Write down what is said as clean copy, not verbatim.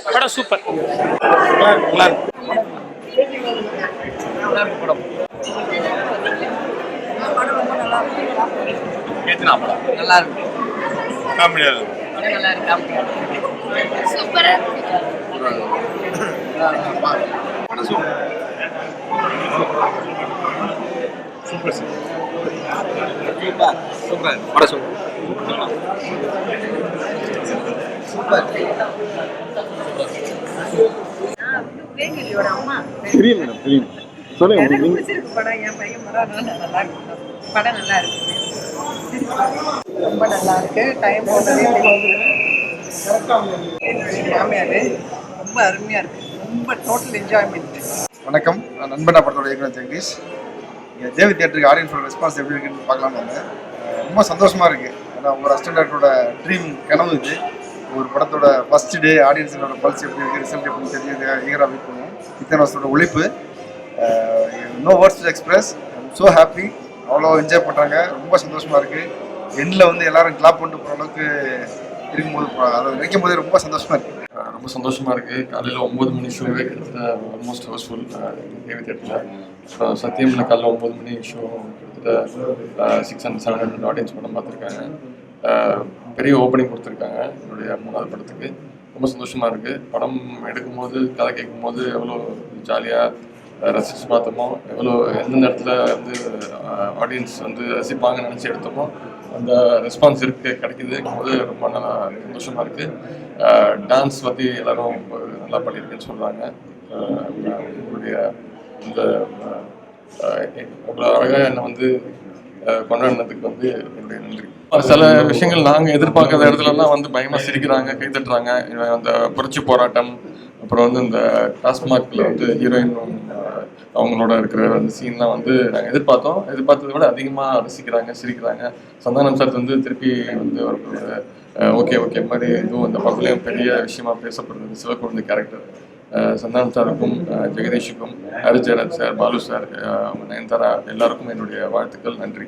படம் சூப்பர். நல்லா இருக்கு. படம் ரொம்ப நல்லா இருக்கு. ஏத்துனா படம் நல்லா இருக்கு. காமெடியா இருக்கு. படம் நல்லா இருக்கு. சூப்பரா இருக்கு. படம் சூப்பர். சூப்பர் சூப்பர் படம் சூப்பர். வேங்கிலியோட அம்மா தெரியும் மேடம், தெரியும். சொல்லுங்க. எனக்கு பிடிச்சிருக்கு படம். என் பையன் படம் நல்லா இருக்கு. படம் நல்லா இருக்கு. ரொம்ப நல்லா இருக்கு. டைம் போனதே தெரியுது. மாமியார் ரொம்ப அருமையா இருக்கு. ரொம்ப டோட்டல் என்ஜாய்மெண்ட். வணக்கம், நான் நண்பனா படத்தோட இயக்குனர் ஜெகதீஷ். இங்கே தேவி தியேட்டருக்கு ஆடியன்ஸோட ரெஸ்பான்ஸ் எப்படி இருக்குன்னு பார்க்கலான்னு வந்தேன். ரொம்ப சந்தோஷமாக இருக்குது. ஏன்னா ஒரு அசிஸ்டன்டோட ட்ரீம் கனவு இது. ஒரு படத்தோட ஃபஸ்ட் டே ஆடியன்ஸோட பல்ஸ் எப்படி இருக்குது, ரிசல்ட் எப்படி தெரியுது, ஈகராக வெயிட் பண்ணுவோம். இத்தனை வருஷத்தோட உழைப்பு, no words to express. So happy. அவ்வளோ என்ஜாய் பண்ணுறாங்க. ரொம்ப சந்தோஷமாக இருக்குது. எண்டில் வந்து எல்லோரும் கிளாப் பண்ணிட்டு போகிற அளவுக்கு இருக்கும்போது, அதை நினைக்கும் போதே ரொம்ப சந்தோஷமாக இருக்குது. ரொம்ப சந்தோஷமாக இருக்குது. காலையில் 9 மணி ஷோவே கிட்டத்தட்ட ஆல்மோஸ்ட் ஹவுஸ்ஃபுல் தேவி தேட்டரில். சத்தியமில் காலையில் 9 மணி ஷோ கிட்டத்தட்ட 600-700 ஆடியன்ஸ் படம் பார்த்துருக்காங்க. பெரிய ஓப்பனிங் கொடுத்துருக்காங்க என்னுடைய 3வது படத்துக்கு. ரொம்ப சந்தோஷமாக இருக்குது. படம் எடுக்கும்போது, கதை கேட்கும்போது எவ்வளோ ஜாலியாக ரசித்து பார்த்தோமோ, எவ்வளோ எந்தெந்த இடத்துல வந்து ஆடியன்ஸ் வந்து ரசிப்பாங்கன்னு நினச்சி எடுத்தோமோ அந்த ரெஸ்பான்ஸ் கிடைக்குது போது ரொம்ப நல்லா சந்தோஷமாக இருக்குது. டான்ஸ் பற்றி எல்லோரும் நல்லா பண்ணியிருக்குன்னு சொல்கிறாங்க. உங்களுடைய இந்த அவ்வளோ அழகாக என்னை வந்து கொண்டாடினதுக்கு வந்து என்னுடைய நன்றி. சில விஷயங்கள் நாங்கள் எதிர்பார்க்காத இடத்துலலாம் வந்து பயமாக சிரிக்கிறாங்க, கைத்தட்டுறாங்க. அந்த புரட்சி போராட்டம், அப்புறம் வந்து இந்த டாஸ்மார்க்கில் வந்து ஹீரோயின் அவங்களோட இருக்கிற அந்த சீன்லாம் வந்து நாங்கள் எதிர்பார்த்ததை விட அதிகமாக ரசிக்கிறாங்க, சிரிக்கிறாங்க. சந்தானம் சார் வந்து திருப்பி வந்து ஒரு ஓகே மாதிரி இதுவும் அந்த படத்துலேயும் பெரிய விஷயமா பேசப்படுறது சிவக்குழந்தை கேரக்டர். சந்தானம் சாருக்கும், ஜெகதீஷுக்கும், ஹரிஜயராஜ் சார், பாலு சார், நயன்தாரா எல்லாருக்கும் என்னுடைய வாழ்த்துக்கள், நன்றி.